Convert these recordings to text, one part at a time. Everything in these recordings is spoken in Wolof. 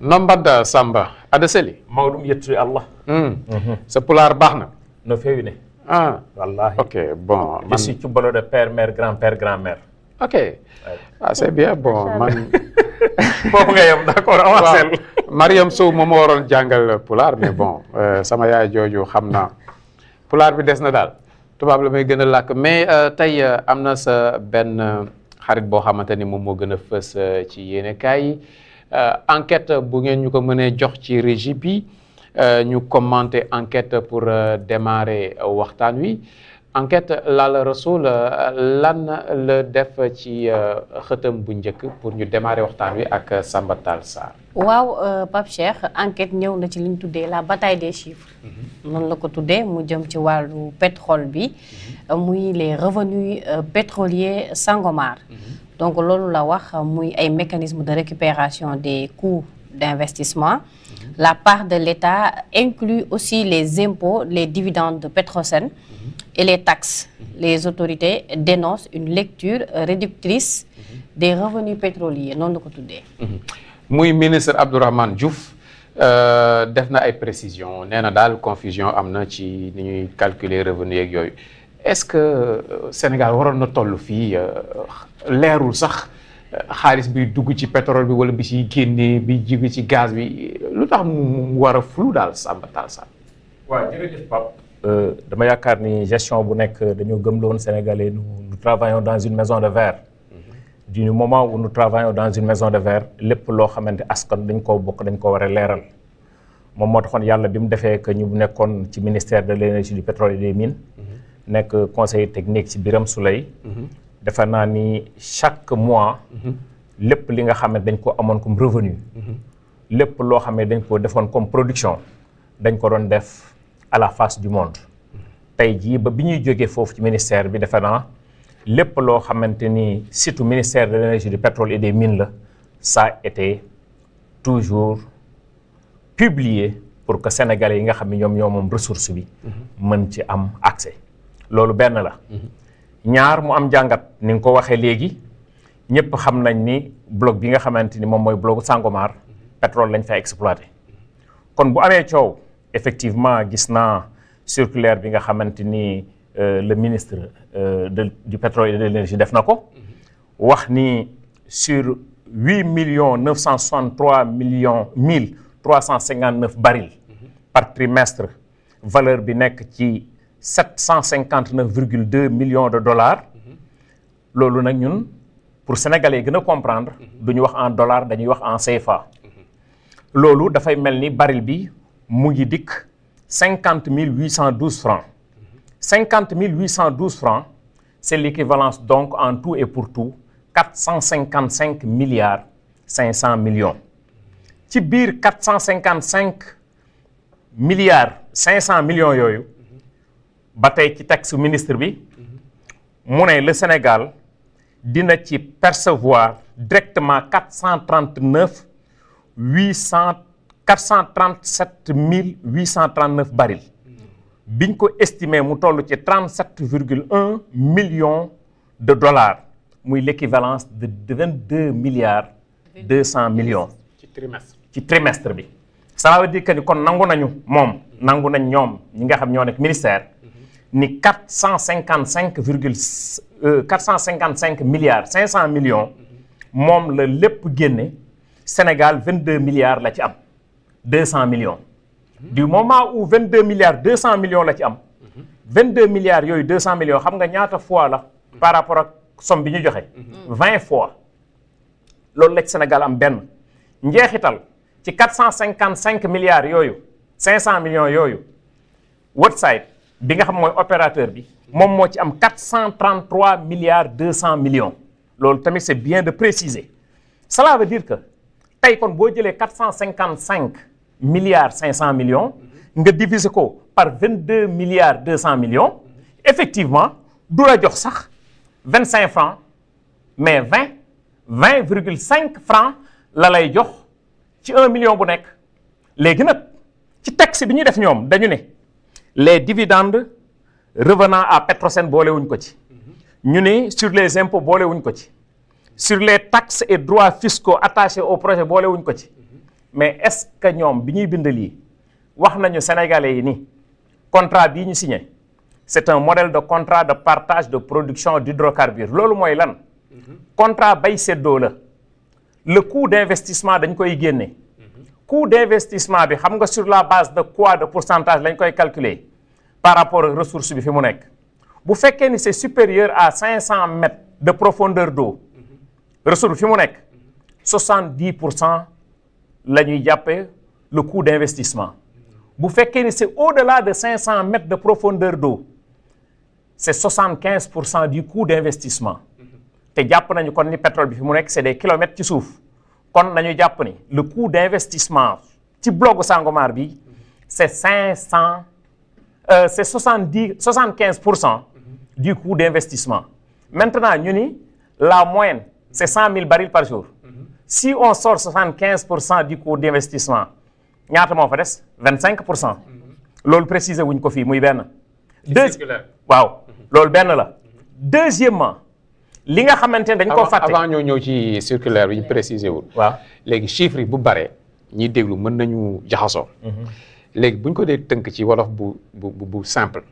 Nombadda Samba ada seli mawɗum yettude Allah sa pulaar baax na no feewi ne wallahi ok bon je suis cubbaloɗo père mère grand mère ok c'est bien bon man foofu nga yem d'accord avancel Mariam Sow moom waroon jàngal pulaar mais bon sama yaay jooju xam naa pulaar bi des na daal tubaab la may gën a làkk mais tey am na sa benn xarit boo xamante ni moom moo gën a fës ci yéenekaay yi enquête bu ngeen ñu ko mënee jox ci régie bi ñu commenter enquête pour démarrer waxtaan wi enquête Lalla Rassoul lan la def ci xëtam bu njëkk pour ñu démarrer waxtaan wi ak Samba Tall Sarr. waaw Pape Cheikh enquête ñëw na ci li ñu tuddee la bataille des chiffres. noonu la ko tuddee mu jëm ci wàllu pétrole bi. muy les revenus pétroliers Sangomar. donc loolu la wax muy ay mécanismes de récupération des coûts d'investissement. La part de l'État inclut aussi les impôts, les dividendes de Petrosen et les taxes. Les autorités dénoncent une lecture réductrice des revenus pétroliers noonu la ko tuddee. muy ministre Abdourahmane Diouf def na ay précisions nee na daal confusion am na ci ni ñuy calculer revenus yeeg yooyu est-ce que Sénégal waroon na toll fii leerul sax xaalis bi dugg ci pétrole bi wala bi ci génnee bi jóge ci gaz bi lu tax mu war a flou daal Samba Tall Sarr. waaw jërëjëf Pape. dama yaakaar ni gestion bu nekk dañoo gëmloon Sénégalais nous travaillons dans une maison de verre. du moment où nous travaillons dans une maison de verre lépp loo xamante askan dañ koo bokk dañ ko war a leeral moom moo taxoon yàlla bi mu defee que ñu nekkoon ci ministère de l'énergie du pétrole et des mines. nekk conseiller technique ci Birame Souleye. defe naa ni chaque mois. lépp li nga xam ne dañ ko amoon comme revenu. lépp loo xam ne dañ ko defoon comme production dañ ko doon def à la face du monde. tey jii ba bi ñuy jógee foofu ci ministère bi defe naa lépp loo xamante ni surtout ministère de l'énergie du pétrole et des mines la ça a été toujours publié pour que sénégalais yi nga xam ne ñoom moom ressource bi. mën ci am accès. loolu benn la. ñaar mu am jàngat ni nga ko waxee léegi ñëpp xam nañ ni bloc bi nga xamante ni moom mooy blocu Sangomar pétrole lañ fay exploité. kon bu amee coow effectivement gis naa circulaire bi nga xamante ni le ministre du pétrole et de l'énergie def na ko. wax ni sur 8,963,359 barils par trimestre valeur bi nekk ci 759,2 millions de dollars. loolu nag ñun pour sénégalais gën a comprendre duñu wax en dollars dañuy wax en CFA. loolu dafay mel ni baril bi mu ngi dikk 50,812 francs. 50,812 francs c'est l'équivalence donc en tout et pour tout 455 milliards 500 millions. ci biir 455 milliards 500 millions yooyu. ba tey ci texte ministre bi mu ne le Sénégal dina ci percevoir directement 437 barils biñ ko estimé mu toll ci 37,1 millions de dollars muy l'équivalence de 22 milliards 200 millions ci trimestre bi. ça veut dire que ni kon nangu nañ ñoom ñi nga xam ñoo nekk ministère ni 455 milliards 500 millions moom la lépp génne Sénégal 22 milliards la ci am 200 millions. du moment où 22 milliards 200 millions la ci am 22 milliards yooyu 200 millions xam nga ñaata fois la par rapport ak somme bi ñu joxe 20 fois loolu la ci Sénégal am benn njeexital ci 455 milliards yooyu 500 millions yooyu Woodside bi nga xam mooy opérateur bi moom moo ci am 433 milliards 200 millions loolu tamit c'est bien de préciser. Cela veut dire que tey kon boo jëlee 455 milliards 500 millions nga diviser ko par 22 milliards 200 millions effectivement du la jox sax 25 francs mais 20,5 francs la lay jox ci 1 million bu nekk. léegi nag ci texte bi ñu def ñoom dañu ne les dividendes revenant à Petrosen boolewuñ ko ci ñu ne sur les impôts boolewuñ ko ci sur les taxes et droits fiscaux attachés au projet boolewuñ ko ci mais est-ce que ñoom bi ñuy bind lii wax nañu sénégalais yi ni contrat bii ñu signé c'est un modèle de contrat de partage de production d'hydrocarbures loolu mooy lan contrat bay seddoo la le coût d'investissement dañ koy génne coût d'investissement bi xam nga sur la base de quoi de pourcentage lañ koy calculer par rapport ak ressource bi fi mu nekk bu fekkee ni c'est supérieur à 500 mètres de profondeur d'eau ressource bi fi mu nekk 70% la ñuy jàppee le coût d'investissement bu fekkee ni c'est au-delà de 500 mètres de profondeur d'eau c'est 75% du coût d'investissement te jàpp nañu kon ni pétrole bi fi mu nekk c'est des kilomètres ci suuf kon nañu jàpp ni le coût d'investissement ci bloc Sangomar bi c'est 75% du coût d'investissement maintenant ñu ni la moyenne c'est 100 000 barils par jour si on sort 75% du coût d'investissement ñaata moo fa des 25%. loolu préciser wuñ ko fii muy benn. waaw loolu benn la. deuxièmement li nga xamante ne dañ koo fàtte. avant ñoo ñëw ci circulaire bi ñu préciser wul. waaw léegi chiffres yi bu bare ñiy déglu mën nañu jaxasoo. léegi bu ñu ko dee tënk ci wolof bu simple.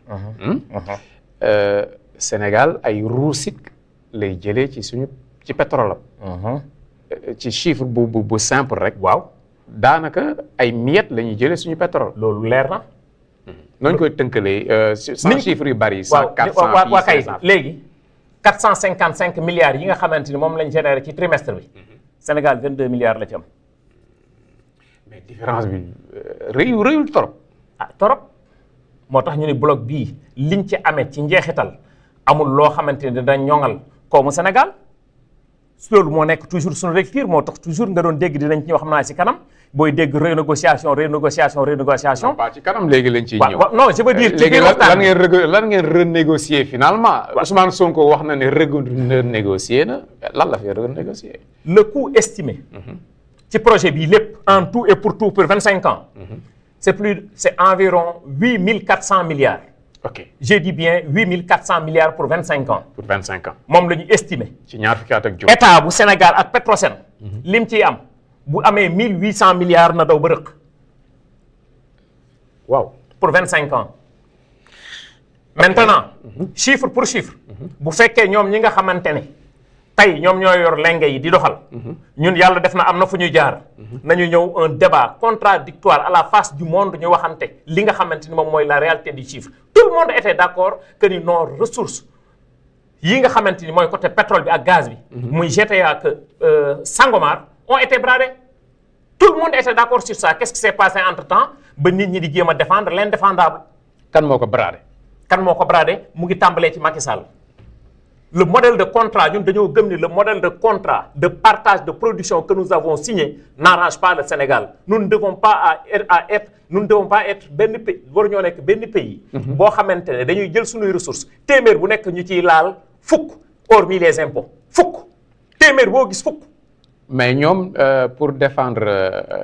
Sénégal ay ruusik lay jëlee ci pétrole am. ci chiffre bu simple rek. waaw daanaka ay miettes la ñuy jëlee suñu pétrole. loolu leer na. nooñu koy tënkalee. sans chiffres yu bari. 100 400 waaw kay léegi 455 milliards yi nga xamante ni moom lañ généré ci trimestre bi. Sénégal 22 milliards la ci am. mais différence bi rëyul trop. ah trop moo tax ñu ni bloc bii liñ ci amee ci njeexital amul loo xamante ni dina ñoŋal koomu Sénégal. loolu moo nekk toujours suñu lecture moo tax toujours nga doon dégg dinañ ci ñëw xam naa ci kanam booy dégg renégociation. pas ci kanam léegi lañ ciy ñëw. non je veux dire. léegi lan ngeen renégocier finalement. Ousmane Sonko wax na ne renégocier na lan la fi renégocier. le coût estimé. ci projet bii lépp en tout et pour 25 ans. c'est environ 8400 milliards. ok j'ai dit bien 8400 milliards pour 25 ans. pour 25 ans. moom la ñu estimé. ci ñaar fukki at ak juróom. état bu Sénégal ak Petrosen. lim ciy am bu amee 1800 milliards na daw ba rëq. waaw pour 25 ans. maintenant chiffre pour chiffre. bu fekkee ñoom ñi nga xamante ne tey ñoom ñoo yor lenge yi di doxal. ñun yàlla def na am na fu ñuy jaar. nañu ñëw un débat contradictoire à la face du monde ñu waxante li nga xamante ni moom mooy la réalité du chiffre. tout le monde était d'accord que ni nos ressources yi nga xamante ni mooy côté pétrole bi ak gaz bi. muy GTA ak Sangomar ont été bradés. tout le monde était d'accord sur ça qu'est-ce qui s'est passé entre-temps ba nit ñi di jéem a défendre l'indéfendable. kan moo ko bradé. mu ngi tàmbalee ci Macky Sall. le modèle de contrat ñun dañoo gëm ni le modèle de contrat de partage de production que nous avons signé n'arrange pas le Sénégal nous ne devons pas être benn pays waruñoo nekk benn pays. boo xamante ne dañuy jël suñuy ressources téeméer bu nekk ñu ciy laal fukk hormis les impôts fukk téeméer boo gis fukk. mais ñoom pour défendre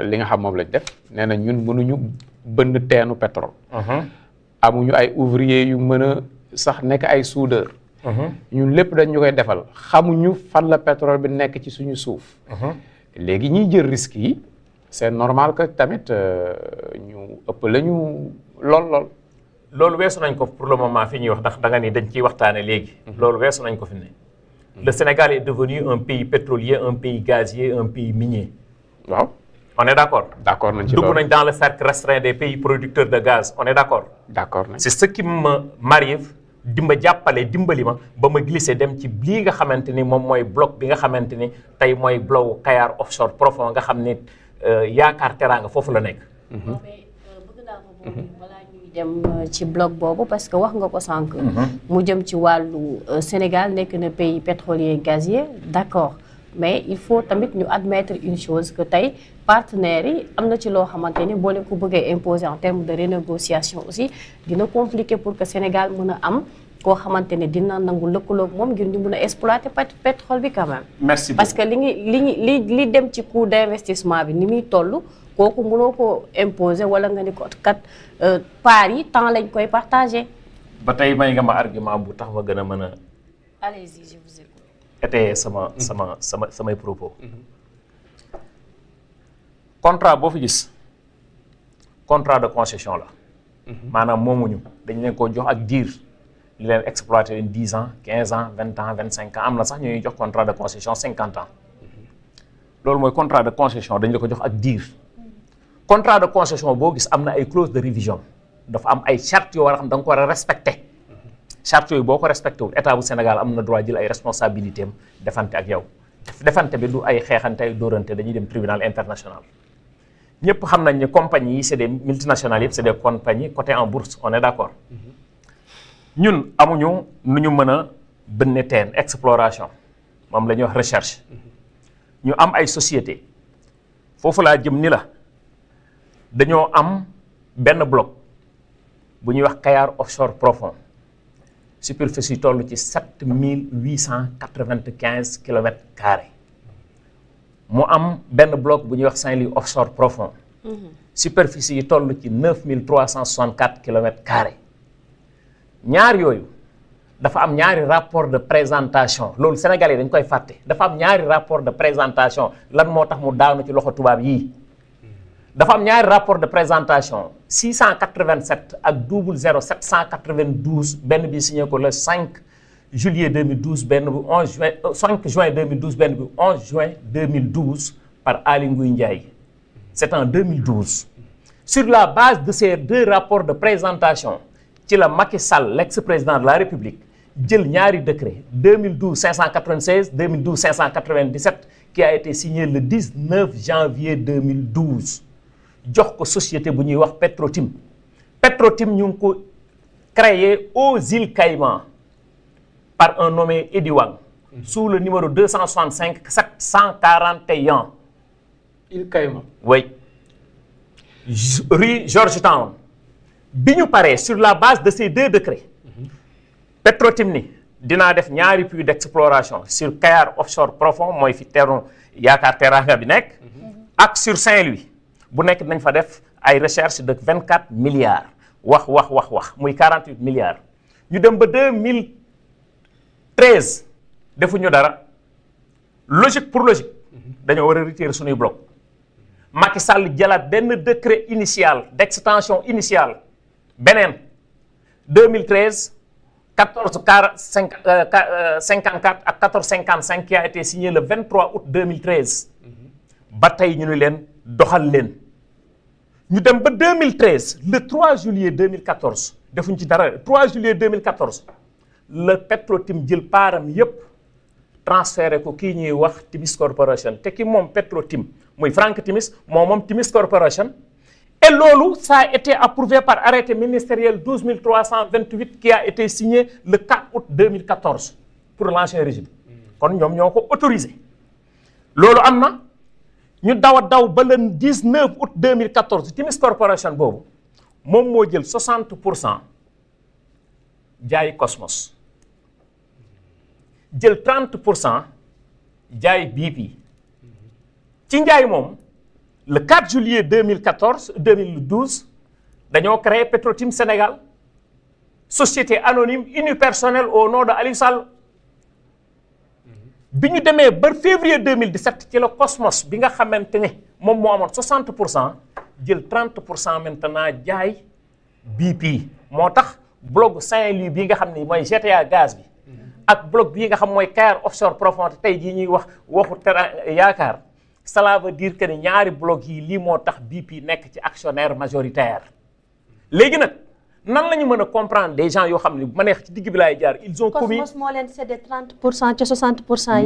li nga xam moom lañ def nee na ñun mënuñu bënn teenu pétrole. amuñu ay ouvriers yu mën a sax nekk ay soudeurs. ñun lépp dañ ñu koy defal xamuñu fan la pétrole bi nekk ci suñu suuf. léegi ñiy jël risques yi c'est normal que tamit ñu ëpp la ñu lool. loolu weesu nañ ko pour le moment fi ñuy wax ndax da nga ni dañ ciy waxtaane léegi. loolu weesu nañ ko fi ne. le Sénégal est devenu un pays pétrolier un pays gazier un pays minier. waaw. on est d'accord. d'accord nañ ci loolu dugg nañ dans le cercle restreint des pays producteurs de gaz on est d'accord. d'accord nañ c'est ce qui m'arrive dimbali ma ba ma glissé dem ci lii nga xamante ni moom mooy bloc bi nga xamante ni tey mooy bloc Kayar offshore profond nga xam ni yaakaar teraanga foofu la nekk. mais bëgg naa ko boobu balaa ñuy dem ci bloc boobu parce que wax nga ko sànq. mu jëm ci wàllu Sénégal nekk na pays pétrolier gazier d'accord mais il faut tamit ñu admettre une chose que tey partenaires yi am na ci loo xamante ni boo leen ko bëggee imposer en termes de renégociation aussi dina compliqué pour que Sénégal mën a am koo xamante ne dina nangu lëkkaloog moom ngir ñu mën a exploiter pétrole bi quand même. merci beaucoup parce que li dem ci coût d'investissement bi ni muy toll kooku mënoo ko imposer wala nga ni ko kat part yi temps lañ koy partager. ba tey may nga ma argument bu tax ma gën a mën a. allez-y je vous écoute. étayer samay propos. contrat boo fi gis contrat de concession la. maanaam moomuñu dañ leen ko jox ak diir li leen exploité leen 10 ans 15 ans 20 ans 25 ans am na sax ñuy jox contrat de concession 50 ans loolu mooy contrat de concession dañ la ko jox ak diir. contrat de concession boo gis am na ay clause de révision dafa am ay chartes yoo war a xam da nga ko war a respecté chartes yooyu boo ko respecté wul état bu Sénégal am na droit jël ay responsabilités am defante ak yow defante bi du ay xeexante ay dóorante dañuy dem tribunal international. ñëpp xam nañ ne compagnies yi c'est des multinationales yëpp c'est des compagnies cotées en bourse on est d'accord ñun amuñu nu ñu mën a bënne teen exploration moom la ñuy wax recherche ñu am ay sociétés foofu laa jëm ni la dañoo am benn bloc bu ñuy wax Kayar offshore profond superficie toll ci 7895 kilomètres carrés mu am benn bloc bu ñuy wax Saint-Louis offshore profond superficie yi toll ci 9364 kilomètres carrés ñaar yooyu dafa am ñaari rapport de présentation loolu Sénégalais dañ koy fàtte dafa am ñaari rapport de présentation lan moo tax mu daanu ci loxo tubaab yii dafa am ñaari rapport de présentation 687 ak 00792 benn bi signé ko le 5 juillet 2012 benn bu 11 juin 5 juin 2012 benn bu 11 juin 2012 par Aly Ngouille Ndiaye c'est en 2012 sur la base de ces deux rapports de présentation ci la Macky Sall l'ex-président de la République jël ñaari décret 2012 596 2012 597 qui a été signé le 19 janvier 2012 jox ko société bu ñuy wax Petrotim Petrotim ñu ngi ko créé aux îles Caïmans par un nommé Eddie Wang sous le numéro 265 741. îles Caïmans. Oui. Rue Georgetown. bi ñu paree sur la base de ces deux décrets Petrotim ni dinaa def ñaari puits d'exploration sur Kayar offshore profond mooy fi teeru Yaakaar Teranga bi nekk ak sur Saint-Louis bu nekk nañ fa def ay recherche de 24 milliards wax muy 48 milliards ñu dem ba 2013 defuñu dara logique pour logique dañoo war a retirer suñuy bloc Macky Sall jëlaat benn décret initial d'extension initiale beneen 2013 54 ak 1455 qui a été signé le 23 août 2013 ba tey ñu ni leen doxal leen ñu dem ba 2013 le 3 juillet 2014 defuñ ci dara 3 juillet 2014 le Petrotim jël paaram yépp transféré ko kii ñuy wax Timis Corporation te ki moom Petrotim muy Frank Timis moom Timis Corporation et loolu ça a été approuvé par arrêté ministériel 12328 qui a été signé le 4 août 2014 pour l'ancien régime kon ñoom ñoo ko autorisé loolu am na ñu daw a daw ba le 19 août 2014 Timis Corporation boobu moom moo jël 60% jaay Cosmos jël 30% jaay BP ci njaay moom le 4 juillet 2012 dañoo créé Petrotim Sénégal société anonyme unipersonnelle au nom de Aliou Sall bi ñu demee ba février 2017 ci la Cosmos bi nga xamante ne moom moo amoon 60% jël 30% maintenant jaay BP moo tax bloc Saint-Louis bi nga xam ne mooy GTA gaz bi ak bloc bii nga xam mooy Kayar offshore profond tey jii ñuy waxu Yaakaar cela veut dire que ne ñaari bloc yi lii moo tax BP nekk ci actionnaire majoritaire léegi nag nan la ñu mën a comprendre des gens yoo xam ne bu ma neex ci digg bi laay jaar ils ont commis Cosmos moo leen cédé 30% ci 60%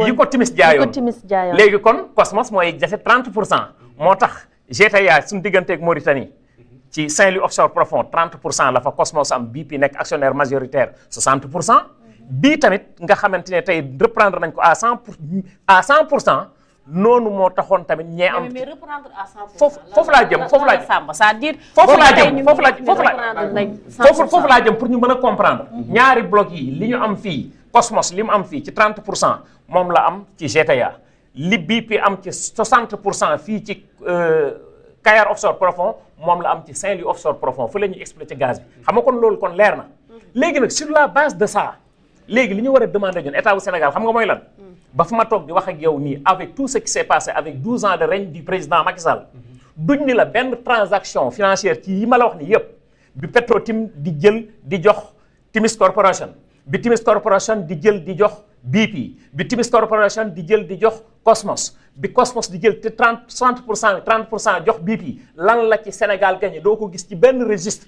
yi ko Timis jaayoon léegi kon Cosmos mooy jafe 30% moo tax GTA suñu digganteeg Mauritanie ci Saint-Louis offshore profond 30% la fa Cosmos am BP nekk actionnaire majoritaire 60% bii tamit nga xamante ne tey reprendre nañ ko à 100% noonu moo taxoon tamit ñee am. mais reprendre à 100%. foofu laa jëm foofu laa jëm c'est-à-dire. foofu laa jëm pour ñu mën a comprendre. ñaari bloc yi li ñu am fii Cosmos li mu am fii ci 30% moom la am ci GTA li BP am ci 60% fii ci Kayar offshore profond moom la am ci Saint-Louis offshore profond fu la ñuy exploiter gaz bi xam nga kon loolu kon leer na. léegi nag sur la base de ça léegi li ñu war a demander ñun état bu Sénégal xam nga mooy lan. ba fa ma toog di wax ak yow nii avec tout ce qui s'est passé avec 12 ans de règne du président Macky Sall duñ ni la benn transaction financière ci yi ma la wax ni yëpp bi Petro-Tim di jël di jox Timis Corporation bi Timis Corporation di jël di jox BP bi Timis Corporation di jël di jox Cosmos bi Cosmos di jël te 30% jox BP lan la ci Sénégal gagné doo ko gis ci benn registre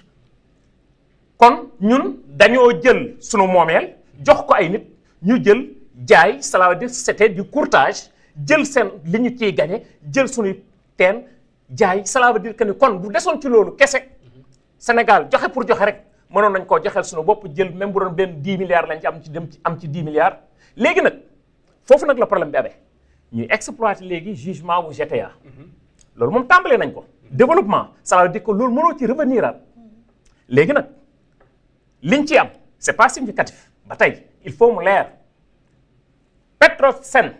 kon ñun dañoo jël sunu moomeel jox ko ay nit ñu jël jaay cela veut dire c'était du courtage jël seen li ñu ciy gagné jël suñuy teen jaay cela veut dire que ni kon bu desoon ci loolu kese Sénégal joxe pour joxe rek mënoon nañ koo joxeel suñu bopp jël même bu doon benn 10 milliards lañ ci am ci 10 milliards léegi nag foofu nag la problème bi amee ñuy exploiter léegi jugement bu GTA loolu moom tàmbalee nañ ko développement cela veut dire que loolu mënoo ci revenir at léegi nag liñ ci am c'est pas significatif ba tey il faut mu leer Petrosen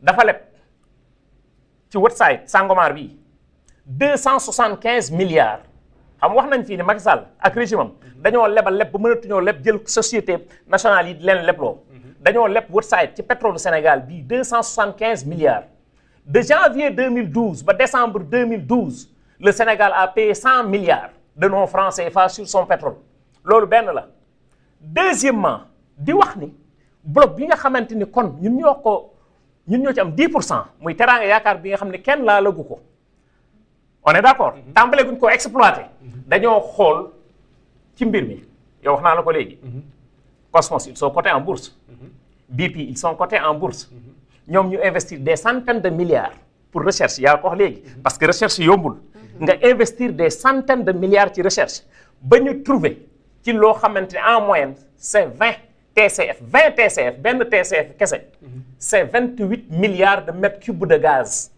dafa leb ci website Sangomar bi 275 milliards xam wax nañ fii ni Macky Sall ak régime am dañoo lebal leb ba mënatuñoo leb jël société nationale yi leen lebloo dañoo leb website ci pétrole Sénégal bii 275 milliards de janvier 2012 ba décembre 2012 le Sénégal a payé 100 milliards de nos francs CFA sur son pétrole loolu benn la deuxièmement di wax ni bloc bi nga xamante ni kon ñun ñoo ci am 10% muy Teranga Yaakaar bi nga xam ne kenn laalagu ko on est d'accord tàmbale guñ ko exploité dañoo xool ci mbir mi yow wax naa la ko léegi Cosmos ils sont cotés en bourse BP ils sont cotés en bourse ñoom ñu investir des centaines de milliards pour recherche yaa ko wax léegi parce que recherche yombul nga investir des centaines de milliards ci recherche ba ñu trouver ci loo xamante ne en moyenne c'est 20 TCF benn TCF kese c'est 28 milliards de mètres cubes de gaz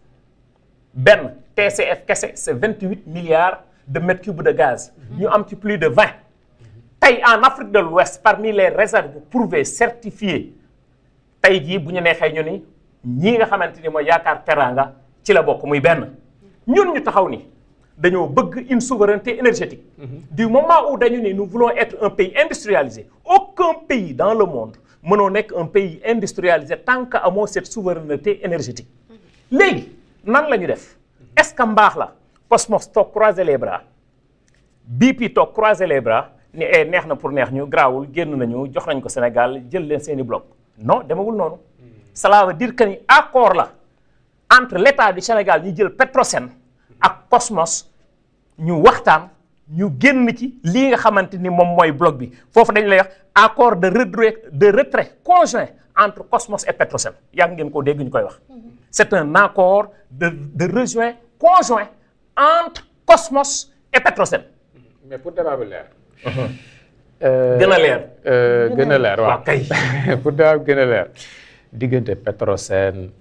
benn TCF kese c'est 28 milliards de mètres cubes de gaz ñu am ci plus de 20 tey en Afrique de l'Ouest parmi les réserves prouvées certifiées tey jii bu ñu neexee ñu ni ñii nga xamante ni mooy Yaakaar Teranga ci la bokk muy benn ñun ñu taxaw ni dañoo bëgg une souveraineté énergétique du moment où dañu ni nous voulons être un pays industrialisé aucun pays dans le monde mënoo nekk un pays industrialisé tant que amoo cette souveraineté énergétique léegi nan la ñu def est-ce que mbaax la Cosmos toog croiser les bras BP toog croiser les bras ni neex na pour neex ñu grawul génn nañu jox nañ ko Sénégal jël leen seeni bloc non demagul noonu cela veut dire que ni accord la entre l'État du Sénégal ñu jël Petrosen ak Cosmos ñu waxtaan ñu génn ci lii nga xamante ni moom mooy bloc bi foofu dañ lay wax accord de retrait conjoint entre Cosmos et Petrosen yaa ngeen ko dégg ñu koy wax c'est un accord de rejoint conjoint entre Cosmos et Petrosen. mais pour débat bi leer. gën a leer. gën a leer waaw kay. pour débat bi gën a leer diggante Petrosen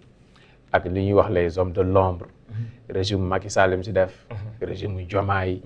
ak li ñuy wax les hommes de l'ombre régime Macky Sall mi si def régime Diomaye